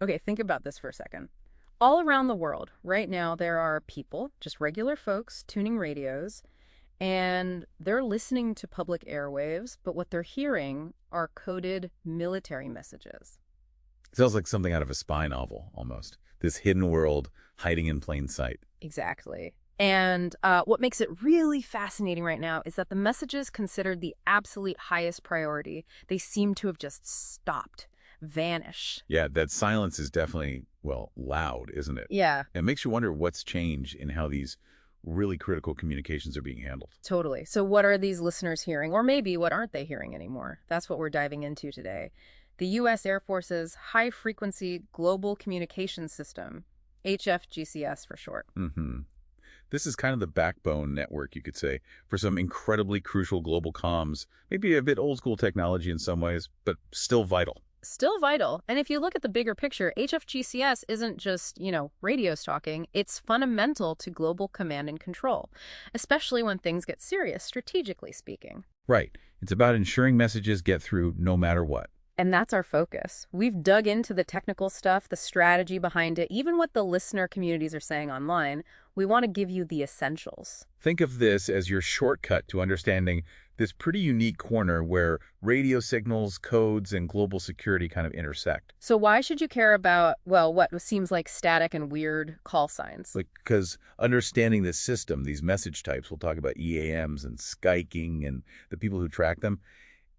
Okay, think about this for a second. All around the world, right now, there are people, just regular folks, tuning radios, and they're listening to public airwaves, but what they're hearing are coded military messages. Sounds like something out of a spy novel, almost. This hidden world hiding in plain sight. Exactly. And what makes it really fascinating right now is that the messages considered the absolute highest priority, they seem to have just stopped, vanish. Yeah, that silence is definitely, well, loud, isn't it? Yeah, It makes you wonder what's changed in how these really critical communications are being handled. totally. So, what are these listeners hearing? Or maybe what aren't they hearing anymore? That's what we're diving into today. The U.S. Air Force's High Frequency Global Communications System, HFGCS for short. hmm This is kind of the backbone network, you could say, for some incredibly crucial global comms, maybe a bit old school technology in some ways, but still vital. Still vital. And if you look at the bigger picture, HFGCS isn't just, radio stalking. It's fundamental to global command and control, especially when things get serious, strategically speaking. Right. It's about ensuring messages get through no matter what. And that's our focus. We've dug into the technical stuff, the strategy behind it, even what the listener communities are saying online. We want to give you the essentials. Think of this as your shortcut to understanding this pretty unique corner where radio signals, codes, and global security kind of intersect. So why should you care about, well, what seems like static and weird call signs? Because understanding this system, these message types, we'll talk about EAMs and Skyking and the people who track them,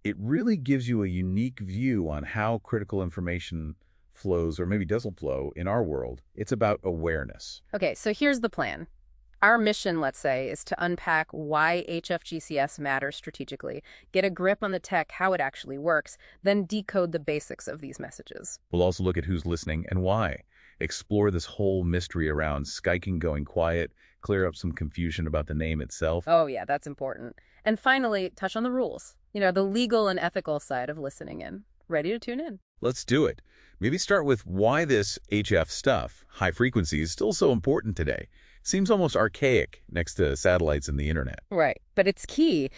it really gives you a unique view on how critical information flows or maybe doesn't flow in our world. It's about awareness. Okay, so here's the plan. Our mission, let's say, is to unpack why HFGCS matters strategically, get a grip on the tech, how it actually works, then decode the basics of these messages. We'll also look at who's listening and why. Explore this whole mystery around Skyking going quiet, clear up some confusion about the name itself. Oh, yeah, that's important. And finally, touch on the rules. The legal and ethical side of listening in. Ready to tune in? Let's do it. Maybe start with why this HF stuff, high frequency, is still so important today. Seems almost archaic next to satellites and the internet. Right, but it's key.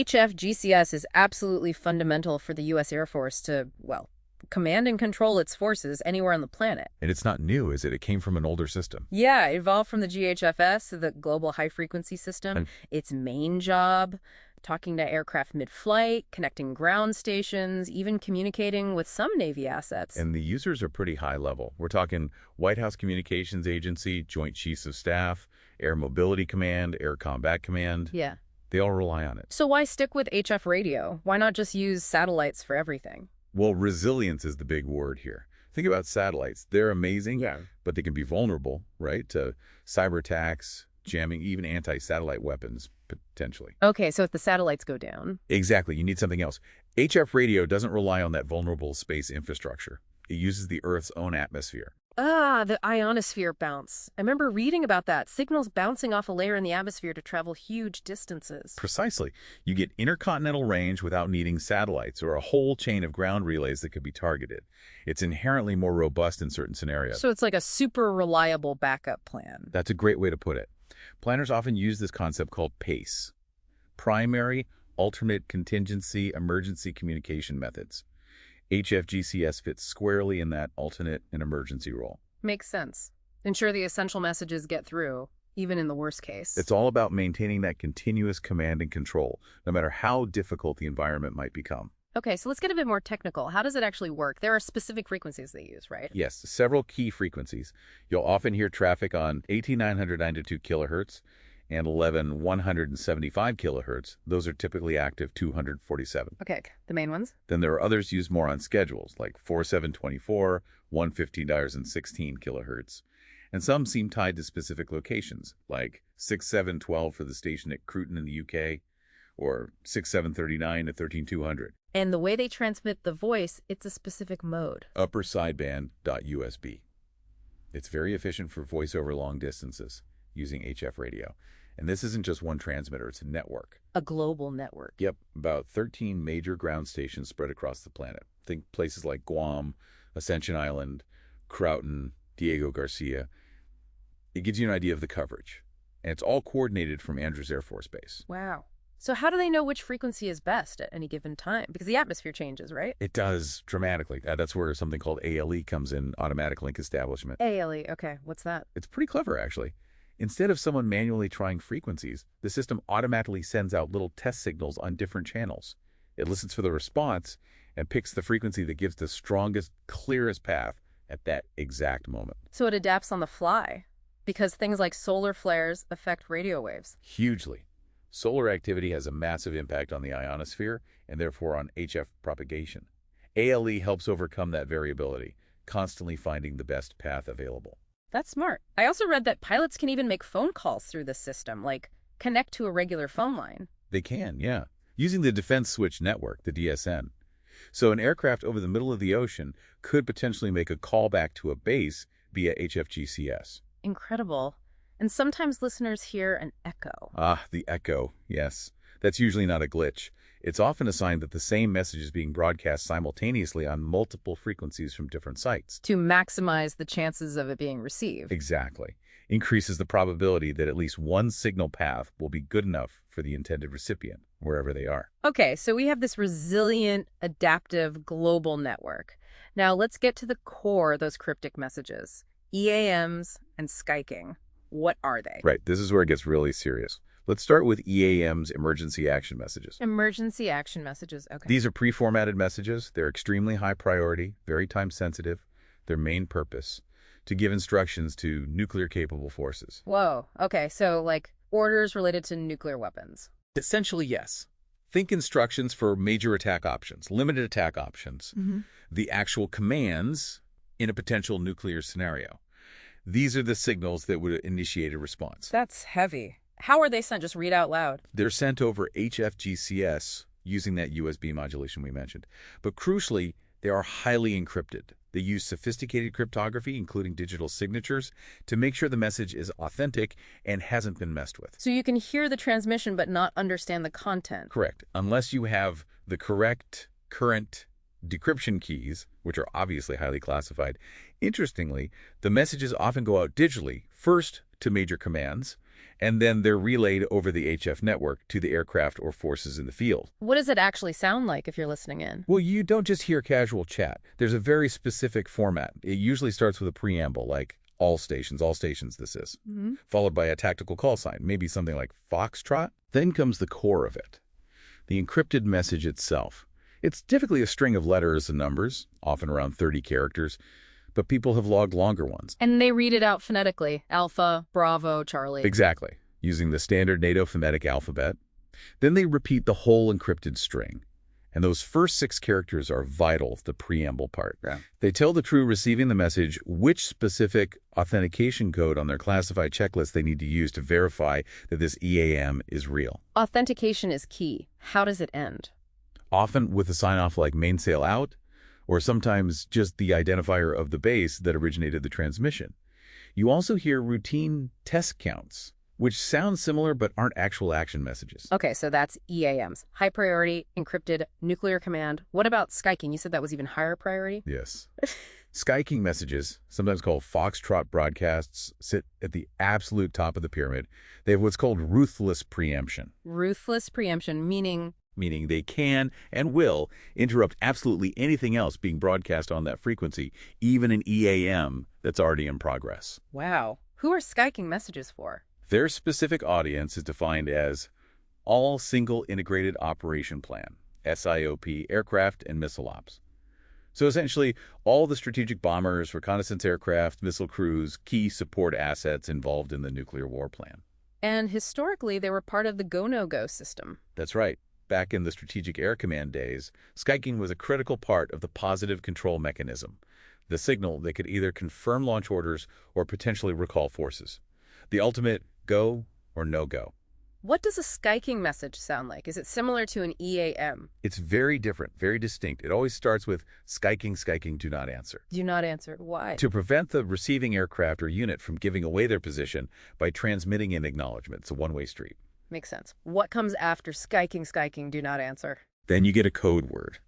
HFGCS is absolutely fundamental for the U.S. Air Force to, well, command and control its forces anywhere on the planet. And it's not new, is it? It came from an older system. Yeah, it evolved from the GHFS, the Global High Frequency System. And Its main job, talking to aircraft mid-flight, connecting ground stations, even communicating with some Navy assets. And the users are pretty high level. We're talking White House Communications Agency, Joint Chiefs of Staff, Air Mobility Command, Air Combat Command. Yeah. They all rely on it. So why stick with HF radio? Why not just use satellites for everything? Well, resilience is the big word here. Think about satellites. They're amazing, Yeah. but they can be vulnerable, right, to cyber attacks, jamming, even anti-satellite weapons, potentially. Okay, so if the satellites go down. Exactly. You need something else. HF radio doesn't rely on that vulnerable space infrastructure. It uses the Earth's own atmosphere. Ah, the ionosphere bounce. I remember reading about that. Signals bouncing off a layer in the atmosphere to travel huge distances. Precisely. You get intercontinental range without needing satellites or a whole chain of ground relays that could be targeted. It's inherently more robust in certain scenarios. So it's like a super reliable backup plan. That's a great way to put it. Planners often use this concept called PACE, Primary, Alternate, Contingency, Emergency Communication Methods. HFGCS fits squarely in that alternate and emergency role. Makes sense. Ensure the essential messages get through, even in the worst case. It's all about maintaining that continuous command and control, no matter how difficult the environment might become. Okay, so let's get a bit more technical. How does it actually work? There are specific frequencies they use, right? Yes, several key frequencies. You'll often hear traffic on 18992 kilohertz and 11175 kilohertz. Those are typically active 247. Okay, the main ones? Then there are others used more on schedules, like 4724, 115.16 kilohertz. And some seem tied to specific locations, like 6712 for the station at Cruton in the UK, or 6739 to 13200. And the way they transmit the voice, it's a specific mode. Upper sideband.USB. It's very efficient for voice over long distances using HF radio. And this isn't just one transmitter, it's a network. A global network. Yep, about 13 major ground stations spread across the planet. Think places like Guam, Ascension Island, Crouton, Diego Garcia. It gives you an idea of the coverage. And it's all coordinated from Andrews Air Force Base. Wow. So how do they know which frequency is best at any given time? Because the atmosphere changes, right? It does dramatically. That's where something called ALE comes in, automatic link establishment. ALE, okay, what's that? It's pretty clever, actually. Instead of someone manually trying frequencies, the system automatically sends out little test signals on different channels. It listens for the response and picks the frequency that gives the strongest, clearest path at that exact moment. So it adapts on the fly, because things like solar flares affect radio waves. Hugely. Solar activity has a massive impact on the ionosphere and therefore on HF propagation. ALE helps overcome that variability, constantly finding the best path available. That's smart. I also read that pilots can even make phone calls through this system, like connect to a regular phone line. They can, yeah, using the Defense Switch Network, the DSN. So an aircraft over the middle of the ocean could potentially make a call back to a base via HFGCS. Incredible. And sometimes listeners hear an echo. Ah, the echo, yes. That's usually not a glitch. It's often a sign that the same message is being broadcast simultaneously on multiple frequencies from different sites. To maximize the chances of it being received. Exactly. Increases the probability that at least one signal path will be good enough for the intended recipient, wherever they are. Okay, so we have this resilient, adaptive, global network. Now let's get to the core of those cryptic messages. EAMs and Skyking. What are they? Right, this is where it gets really serious. Let's start with EAM's emergency action messages. Emergency action messages, okay. These are pre-formatted messages. They're extremely high priority, very time sensitive. Their main purpose, to give instructions to nuclear-capable forces. Whoa, okay, so like orders related to nuclear weapons. Essentially, yes. Think instructions for major attack options, limited attack options, the actual commands in a potential nuclear scenario. These are the signals that would initiate a response. That's heavy. How are they sent? Just read out loud. They're sent over HFGCS using that USB modulation we mentioned. But crucially, they are highly encrypted. They use sophisticated cryptography, including digital signatures, to make sure the message is authentic and hasn't been messed with. So you can hear the transmission but not understand the content. Correct. Unless you have the correct current decryption keys, which are obviously highly classified. Interestingly, the messages often go out digitally, first to major commands, and then they're relayed over the HF network to the aircraft or forces in the field. What does it actually sound like if you're listening in? Well, you don't just hear casual chat. There's a very specific format. It usually starts with a preamble, like all stations this is, followed by a tactical call sign, maybe something like Foxtrot. Then comes the core of it, the encrypted message itself. It's typically a string of letters and numbers, often around 30 characters, but people have logged longer ones. And they read it out phonetically. Alpha, Bravo, Charlie. Exactly, using the standard NATO phonetic alphabet. Then they repeat the whole encrypted string. And those first 6 characters are vital, the preamble part. Yeah. They tell the crew receiving the message which specific authentication code on their classified checklist they need to use to verify that this EAM is real. Authentication is key. How does it end? Often with a sign-off like mainsail out, or sometimes just the identifier of the base that originated the transmission. You also hear routine test counts, which sound similar but aren't actual action messages. Okay, so that's EAMs. High priority, encrypted, nuclear command. What about Skyking? You said that was even higher priority? Yes. Skyking messages, sometimes called Foxtrot broadcasts, sit at the absolute top of the pyramid. They have what's called ruthless preemption. Ruthless preemption, meaning They can and will interrupt absolutely anything else being broadcast on that frequency, even an EAM that's already in progress. wow. Who are Skyking messages for? Their specific audience is defined as All Single Integrated Operation Plan, SIOP, aircraft and missile ops. So essentially, all the strategic bombers, reconnaissance aircraft, missile crews, key support assets involved in the nuclear war plan. And historically, they were part of the go-no-go system. That's right. Back in the Strategic Air Command days, Skyking was a critical part of the positive control mechanism, the signal that could either confirm launch orders or potentially recall forces. The ultimate go or no-go. What does a Skyking message sound like? Is it similar to an EAM? It's very different, very distinct. It always starts with Skyking, do not answer. Do not answer. Why? To prevent the receiving aircraft or unit from giving away their position by transmitting an acknowledgement. It's a one-way street. Makes sense. What comes after Skyking, do not answer? Then you get a code word.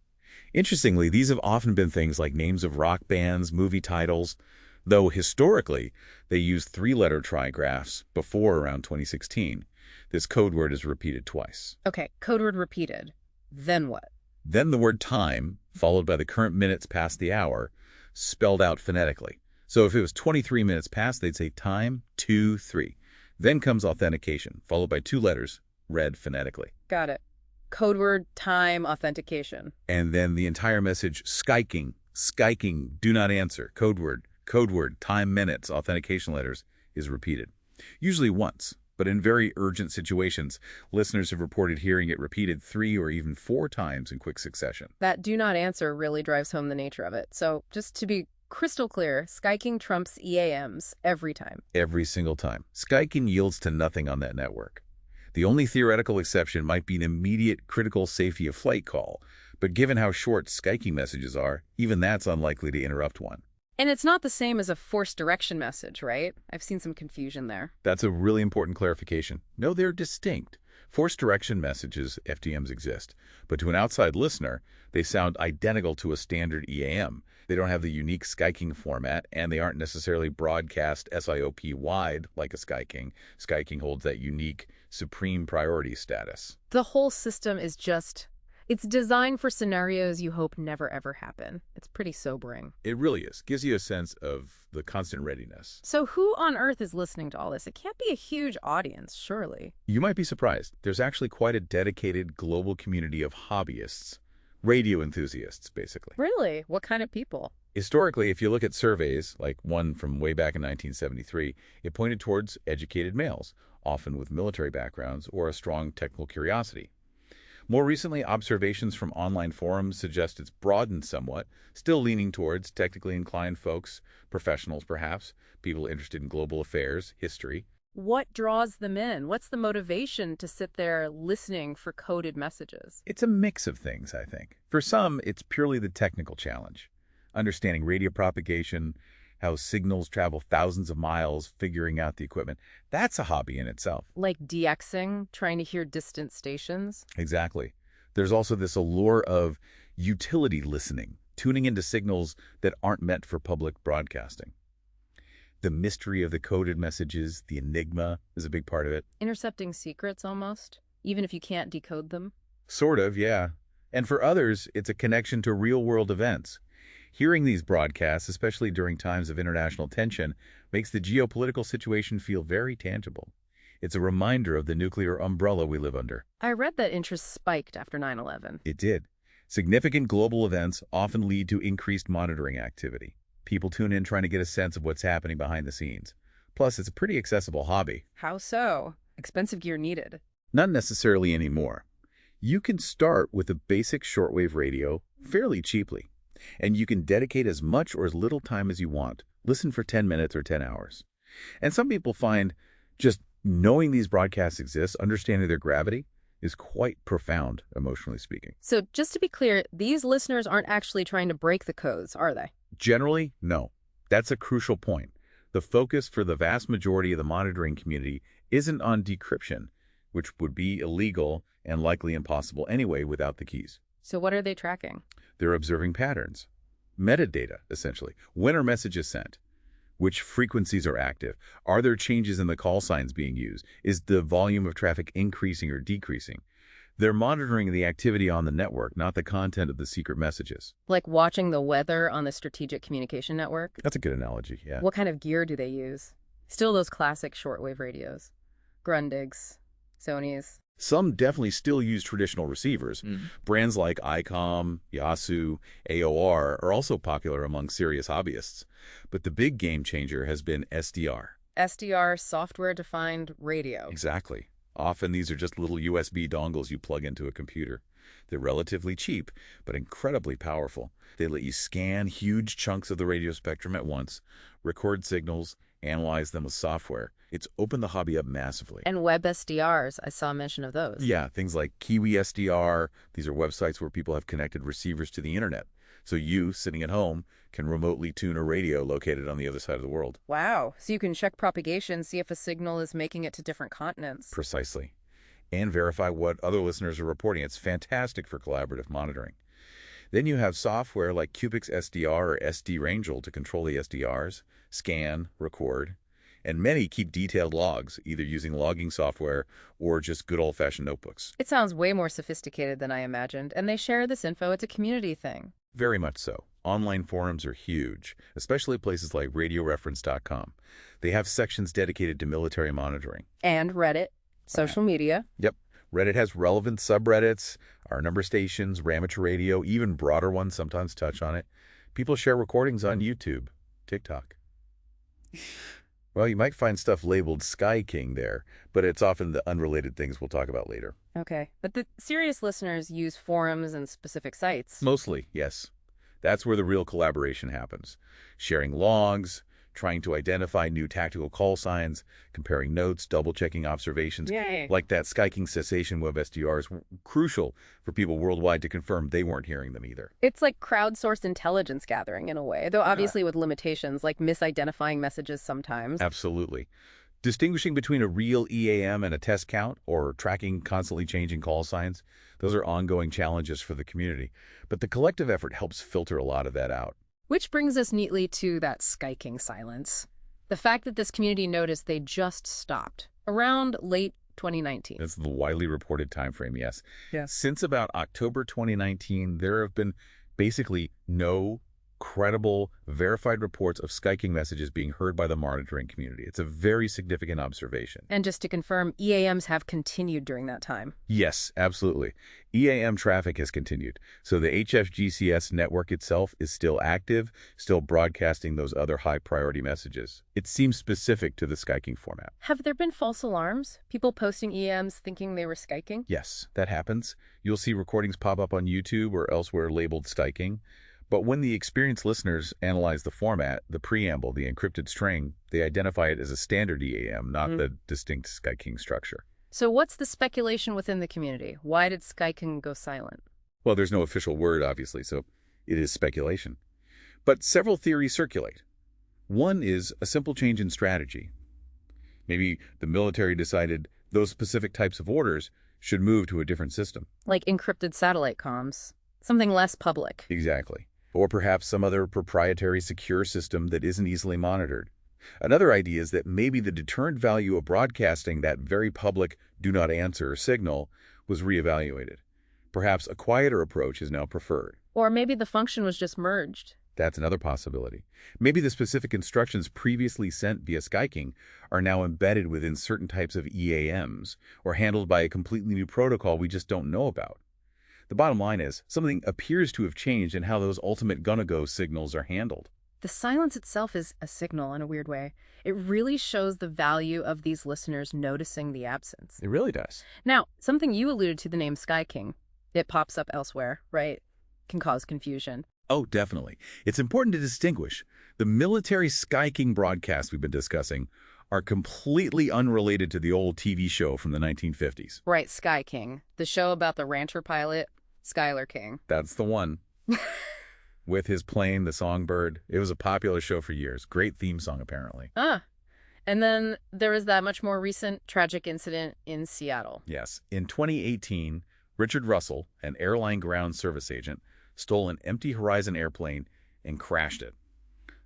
Interestingly, these have often been things like names of rock bands, movie titles, though historically they used 3-letter trigraphs before around 2016. This code word is repeated twice. Okay, code word repeated. Then what? Then the word time, followed by the current minutes past the hour, spelled out phonetically. So if it was 23 minutes past, they'd say time 23. Then comes authentication, followed by two letters, read phonetically. Got it. Code word, time, authentication. And then the entire message, Skyking, Skyking, do not answer, code word, time, minutes, authentication letters, is repeated. Usually once, but in very urgent situations, listeners have reported hearing it repeated 3 or even 4 times in quick succession. That do not answer really drives home the nature of it. So just to be crystal clear, Skyking trumps EAMs every time. Every single time. Skyking yields to nothing on that network. The only theoretical exception might be an immediate critical safety of flight call, but given how short Skyking messages are, even that's unlikely to interrupt one. And it's not the same as a forced direction message, right? I've seen some confusion there. That's a really important clarification. No, they're distinct. Forced direction messages, FDMs, exist, but to an outside listener, they sound identical to a standard EAM. They don't have the unique Skyking format, and they aren't necessarily broadcast SIOP-wide like a Skyking. Skyking holds that unique supreme priority status. The whole system is it's designed for scenarios you hope never ever happen. It's pretty sobering. It really is. Gives you a sense of the constant readiness. So who on earth is listening to all this? It can't be a huge audience, surely. You might be surprised. There's actually quite a dedicated global community of hobbyists, radio enthusiasts, basically. Really? What kind of people? Historically, if you look at surveys, like one from way back in 1973, it pointed towards educated males, often with military backgrounds or a strong technical curiosity. More recently, observations from online forums suggest it's broadened somewhat, still leaning towards technically inclined folks, professionals perhaps, people interested in global affairs, history. What draws them in? What's the motivation to sit there listening for coded messages? It's a mix of things, I think. For some, it's purely the technical challenge. Understanding radio propagation, how signals travel thousands of miles, figuring out the equipment. That's a hobby in itself. Like DXing, trying to hear distant stations? Exactly. There's also this allure of utility listening, tuning into signals that aren't meant for public broadcasting. The mystery of the coded messages, the enigma, is a big part of it. Intercepting secrets, almost, even if you can't decode them? Sort of, yeah. And for others, it's a connection to real-world events. Hearing these broadcasts, especially during times of international tension, makes the geopolitical situation feel very tangible. It's a reminder of the nuclear umbrella we live under. I read that interest spiked after 9/11. It did. Significant global events often lead to increased monitoring activity. People tune in trying to get a sense of what's happening behind the scenes. Plus, it's a pretty accessible hobby. How so? Expensive gear needed. Not necessarily anymore. You can start with a basic shortwave radio fairly cheaply, and you can dedicate as much or as little time as you want. Listen for 10 minutes or 10 hours. And some people find just knowing these broadcasts exist, understanding their gravity, is quite profound, emotionally speaking. So just to be clear, these listeners aren't actually trying to break the codes, are they? Generally, no. That's a crucial point. The focus for the vast majority of the monitoring community isn't on decryption, which would be illegal and likely impossible anyway without the keys. So what are they tracking? They're observing patterns. Metadata, essentially. When are messages sent? Which frequencies are active? Are there changes in the call signs being used? Is the volume of traffic increasing or decreasing? They're monitoring the activity on the network, not the content of the secret messages. Like watching the weather on the Strategic Communication Network? That's a good analogy, yeah. What kind of gear do they use? Still those classic shortwave radios. Grundigs, Sonys. Some definitely still use traditional receivers. Brands like ICOM, Yasu, AOR are also popular among serious hobbyists. But the big game changer has been SDR. SDR, software-defined radio. Exactly. Often these are just little USB dongles you plug into a computer. They're relatively cheap, but incredibly powerful. They let you scan huge chunks of the radio spectrum at once, record signals, analyze them with software. It's opened the hobby up massively. And web SDRs, I saw a mention of those. Yeah, things like Kiwi SDR. These are websites where people have connected receivers to the internet. So you, sitting at home, can remotely tune a radio located on the other side of the world. Wow. So you can check propagation, see if a signal is making it to different continents. Precisely. And verify what other listeners are reporting. It's fantastic for collaborative monitoring. Then you have software like Cubix SDR or SD Rangel to control the SDRs, scan, record. and many keep detailed logs, either using logging software or just good old-fashioned notebooks. It sounds way more sophisticated than I imagined, and they share this info. It's a community thing. Very much so. Online forums are huge, especially places like radioreference.com. They have sections dedicated to military monitoring. And Reddit, social media. Yep. Reddit has relevant subreddits, our number stations, amateur radio, even broader ones sometimes touch on it. People share recordings on YouTube, TikTok. Well, you might find stuff labeled Skyking there, but it's often the unrelated things we'll talk about later. Okay. But the serious listeners use forums and specific sites. Mostly, yes. That's where the real collaboration happens. Sharing logs, trying to identify new tactical call signs, comparing notes, double-checking observations. Yay. Like that Skyking cessation web SDR is crucial for people worldwide to confirm they weren't hearing them either. It's like crowdsourced intelligence gathering in a way, though obviously with limitations, like misidentifying messages sometimes. Absolutely. Distinguishing between a real EAM and a test count, or tracking constantly changing call signs, those are ongoing challenges for the community. But the collective effort helps filter a lot of that out. Which brings us neatly to that Skyking silence. The fact that this community noticed they just stopped around late 2019. That's the widely reported time frame, yes. Yes. Since about October 2019, there have been basically no credible, verified reports of Skyking messages being heard by the monitoring community. It's a very significant observation. And just to confirm, EAMs have continued during that time. Yes, absolutely. EAM traffic has continued. So the HFGCS network itself is still active, still broadcasting those other high-priority messages. It seems specific to the Skyking format. Have there been false alarms? People posting EAMs thinking they were Skyking? Yes, that happens. You'll see recordings pop up on YouTube or elsewhere labeled Skyking. But when the experienced listeners analyze the format, the preamble, the encrypted string, they identify it as a standard EAM, not the distinct Skyking structure. So what's the speculation within the community? Why did Skyking go silent? Well, there's no official word, obviously, so it is speculation. But several theories circulate. One is a simple change in strategy. Maybe the military decided those specific types of orders should move to a different system. Like encrypted satellite comms. Something less public. Exactly. Or perhaps some other proprietary secure system that isn't easily monitored. Another idea is that maybe the deterrent value of broadcasting that very public do not answer signal was reevaluated. Perhaps a quieter approach is now preferred. Or maybe the function was just merged. That's another possibility. Maybe the specific instructions previously sent via Skyking are now embedded within certain types of EAMs or handled by a completely new protocol we just don't know about. The bottom line is, something appears to have changed in how those ultimate gonna-go signals are handled. The silence itself is a signal in a weird way. It really shows the value of these listeners noticing the absence. It really does. Now, something you alluded to, the name Skyking. It pops up elsewhere, right? Can cause confusion. Oh, definitely. It's important to distinguish. The military Skyking broadcasts we've been discussing are completely unrelated to the old TV show from the 1950s. Right, Skyking. The show about the rancher pilot, Skylar King. That's the one. With his plane, the Songbird. It was a popular show for years. Great theme song, apparently. And then there was that much more recent tragic incident in Seattle. Yes. In 2018, Richard Russell, an airline ground service agent, stole an empty Horizon airplane and crashed it.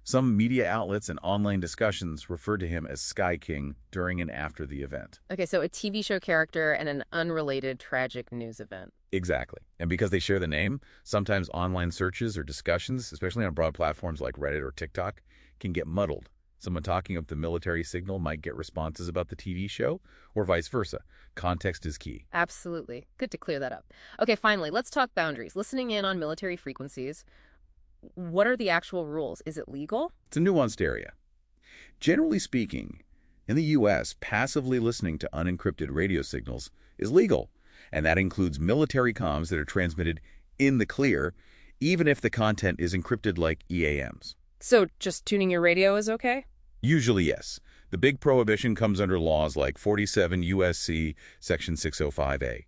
Some media outlets and online discussions referred to him as Sky King during and after the event. Okay, so a TV show character and an unrelated tragic news event. Exactly. And because they share the name, sometimes online searches or discussions, especially on broad platforms like Reddit or TikTok, can get muddled. Someone talking of the military signal might get responses about the TV show, or vice versa. Context is key. Absolutely. Good to clear that up. Okay, finally, let's talk boundaries. Listening in on military frequencies. What are the actual rules? Is it legal? It's a nuanced area. Generally speaking, in the U.S., passively listening to unencrypted radio signals is legal, and that includes military comms that are transmitted in the clear, even if the content is encrypted like EAMs. So just tuning your radio is okay? Usually, yes. The big prohibition comes under laws like 47 U.S.C. Section 605A.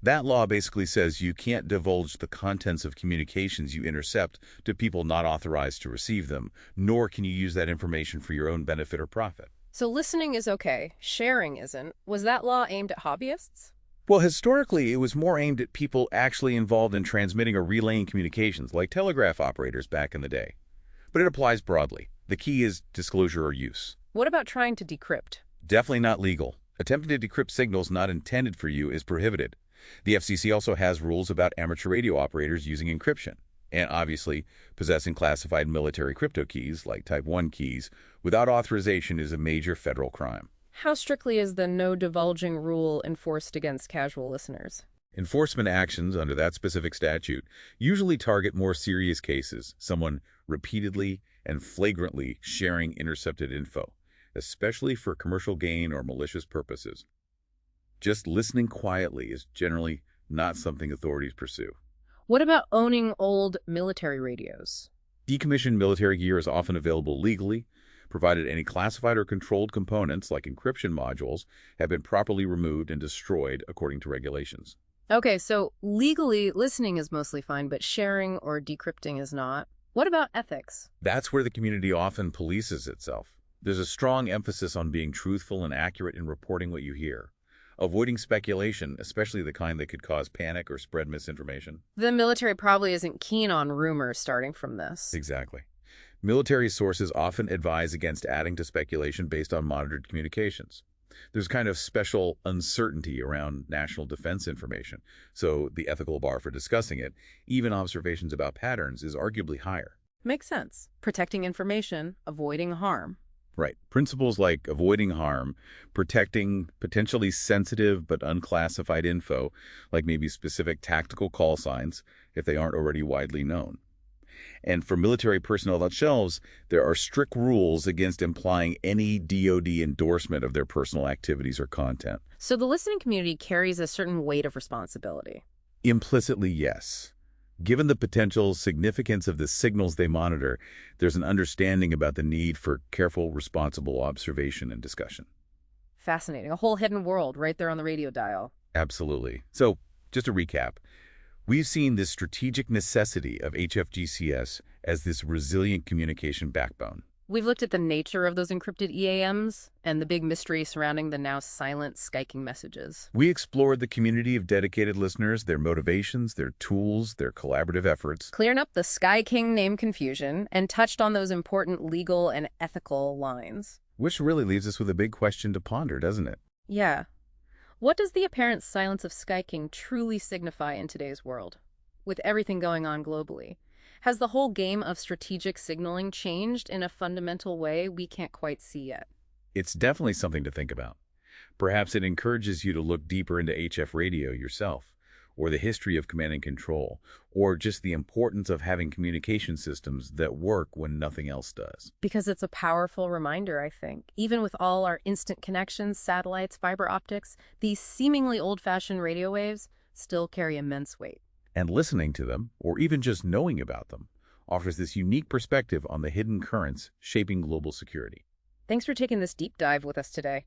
That law basically says you can't divulge the contents of communications you intercept to people not authorized to receive them, nor can you use that information for your own benefit or profit. So listening is okay, sharing isn't. Was that law aimed at hobbyists? Well, historically, it was more aimed at people actually involved in transmitting or relaying communications, like telegraph operators back in the day. But it applies broadly. The key is disclosure or use. What about trying to decrypt? Definitely not legal. Attempting to decrypt signals not intended for you is prohibited. The FCC also has rules about amateur radio operators using encryption. And obviously, possessing classified military crypto keys, like Type 1 keys, without authorization is a major federal crime. How strictly is the no divulging rule enforced against casual listeners? Enforcement actions under that specific statute usually target more serious cases, someone repeatedly and flagrantly sharing intercepted info, especially for commercial gain or malicious purposes. Just listening quietly is generally not something authorities pursue. What about owning old military radios? Decommissioned military gear is often available legally, provided any classified or controlled components, like encryption modules, have been properly removed and destroyed according to regulations. Okay, so legally, listening is mostly fine, but sharing or decrypting is not. What about ethics? That's where the community often polices itself. There's a strong emphasis on being truthful and accurate in reporting what you hear, avoiding speculation, especially the kind that could cause panic or spread misinformation. The military probably isn't keen on rumors starting from this. Exactly. Military sources often advise against adding to speculation based on monitored communications. There's kind of special uncertainty around national defense information, so the ethical bar for discussing it, even observations about patterns, is arguably higher. Makes sense. Protecting information, avoiding harm. Right. Principles like avoiding harm, protecting potentially sensitive but unclassified info, like maybe specific tactical call signs, if they aren't already widely known. And for military personnel themselves, there are strict rules against implying any DoD endorsement of their personal activities or content. So the listening community carries a certain weight of responsibility. Implicitly, yes. Given the potential significance of the signals they monitor, there's an understanding about the need for careful, responsible observation and discussion. Fascinating. A whole hidden world right there on the radio dial. Absolutely. So, just to recap, we've seen this strategic necessity of HFGCS as this resilient communication backbone. We've looked at the nature of those encrypted EAMs and the big mystery surrounding the now silent Skyking messages. We explored the community of dedicated listeners, their motivations, their tools, their collaborative efforts. Cleared up the Skyking name confusion and touched on those important legal and ethical lines. Which really leaves us with a big question to ponder, doesn't it? Yeah. What does the apparent silence of Skyking truly signify in today's world, with everything going on globally? Has the whole game of strategic signaling changed in a fundamental way we can't quite see yet? It's definitely something to think about. Perhaps it encourages you to look deeper into HF radio yourself, or the history of command and control, or just the importance of having communication systems that work when nothing else does. Because it's a powerful reminder, I think. Even with all our instant connections, satellites, fiber optics, these seemingly old-fashioned radio waves still carry immense weight. And listening to them, or even just knowing about them, offers this unique perspective on the hidden currents shaping global security. Thanks for taking this deep dive with us today.